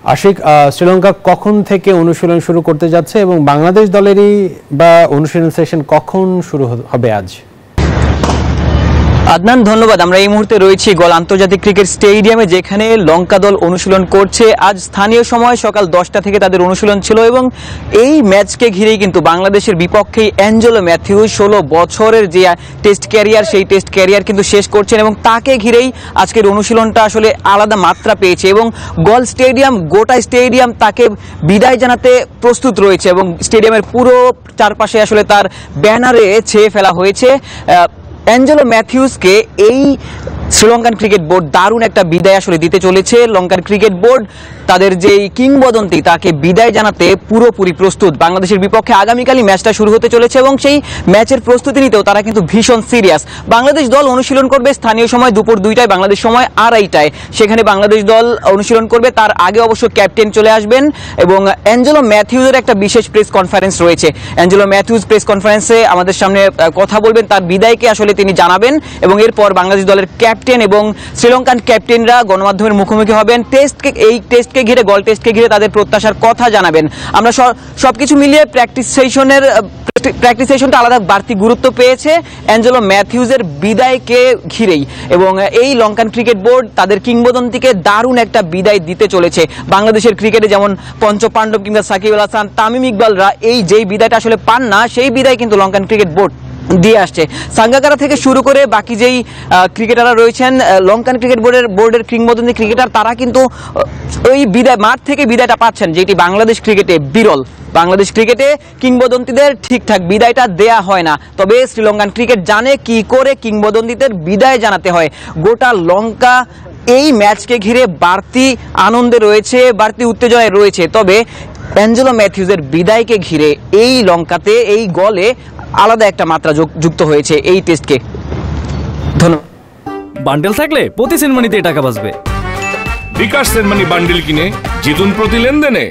আশিক, শ্রীলঙ্কা কখন থেকে অনুশীলন শুরু করতে যাচ্ছে এবং বাংলাদেশ দলেরই বা অনুশীলন সেশন কখন শুরু হবে আজ? আদনান, ধন্যবাদ। আমরা এই মুহূর্তে রয়েছি গল আন্তর্জাতিক ক্রিকেট স্টেডিয়ামে, যেখানে লঙ্কা দল অনুশীলন করছে। আজ স্থানীয় সময় সকাল 10টা থেকে তাদের অনুশীলন ছিল এবং এই ম্যাচকে ঘিরেই কিন্তু বাংলাদেশের বিপক্ষে অ্যাঞ্জেলো ম্যাথিউস 16 বছরের যে টেস্ট ক্যারিয়ার, সেই টেস্ট ক্যারিয়ার কিন্তু শেষ করছেন এবং তাকে ঘিরেই আজকের অনুশীলনটা আসলে আলাদা মাত্রা পেয়েছে এবং গল স্টেডিয়াম, গোটা স্টেডিয়াম তাকে বিদায় জানাতে প্রস্তুত রয়েছে এবং স্টেডিয়ামের পুরো চারপাশে আসলে তার ব্যানারে ছেয়ে ফেলা হয়েছে। অ্যাঞ্জেলো ম্যাথিউসকে এই শ্রীলঙ্কান ক্রিকেট বোর্ড দারুণ একটা বিদায় আসলে দিতে চলেছে। লঙ্কান ক্রিকেট বোর্ড তাদের যেই কিংবদন্তি তাকে বিদায় জানাতে পুরোপুরি প্রস্তুত। বাংলাদেশের বিপক্ষে আগামীকালই ম্যাচটা শুরু হতে চলেছে এবং সেই ম্যাচের প্রস্তুতি নিতেও তারা কিন্তু ভীষণ সিরিয়াস। বাংলাদেশ দল অনুশীলন করবে স্থানীয় সময় দুপুর 2টায়, বাংলাদেশ সময় 2:30টায়। সেখানে বাংলাদেশ দল অনুশীলন করবে। তার আগে অবশ্য ক্যাপ্টেন চলে আসবেন এবং অ্যাঞ্জেলো ম্যাথিউসের একটা বিশেষ প্রেস কনফারেন্স রয়েছে। অ্যাঞ্জেলো ম্যাথিউস প্রেস কনফারেন্সে আমাদের সামনে কথা বলবেন, তার বিদায়কে আসলে তিনি জানাবেন এবং এরপর বাংলাদেশ দলের ক্যাপ্টেন এবং শ্রীলঙ্কান ক্যাপ্টেনরা গণমাধ্যমের মুখোমুখি হবেন। এই টেস্টকে ঘিরে, গল টেস্টকে ঘিরে তাদের প্রত্যাশার কথা জানাবেন। আমরা সবকিছু মিলিয়ে প্র্যাকটিস সেশনটা আলাদা বাড়তি গুরুত্ব পেয়েছে অ্যাঞ্জেলো ম্যাথিউসের বিদায়কে ঘিরেই এবং এই লঙ্কান ক্রিকেট বোর্ড তাদের কিংবদন্তিকে দারুণ একটা বিদায় দিতে চলেছে। বাংলাদেশের ক্রিকেটে যেমন পঞ্চপাণ্ডব কিংবা সাকিব আল হাসান, তামিম ইকবালরা যেই বিদায়টা আসলে পান না, সেই বিদায় কিন্তু লঙ্কান ক্রিকেট বোর্ড দিয়ে আসছে। সাঙ্গাকারা থেকে শুরু করে বাকি যেই ক্রিকেটাররা রয়েছেন, লঙ্কান ক্রিকেট বোর্ডের কিংবদন্তি ক্রিকেটার, তারা কিন্তু ওই মাঠ থেকে বিদায়টা পাচ্ছেন, যেটি বাংলাদেশ ক্রিকেটে বিরল। বাংলাদেশ ক্রিকেটে কিংবদন্তিদের ঠিকঠাক বিদায়টা দেয়া হয় না, তবে শ্রীলঙ্কান ক্রিকেট জানে কি করে কিংবদন্তিদের বিদায় জানাতে হয়। গোটা লঙ্কা এই ম্যাচকে ঘিরে বাড়তি আনন্দে রয়েছে, বাড়তি উত্তেজনায় রয়েছে। তবে অ্যাঞ্জেলো ম্যাথিউসের বিদায়কে ঘিরে এই লঙ্কাতে, এই গলে আলাদা একটা মাত্রা যুক্ত হয়েছে এই টেস্টকে। ধন্যবাদ। বান্ডেল থাকলে প্রতি সেনমানিতে টাকা বাঁচবে। বিকাশ সেনমানি বান্ডেল কিনে জিতুন প্রতি লেনদেনে।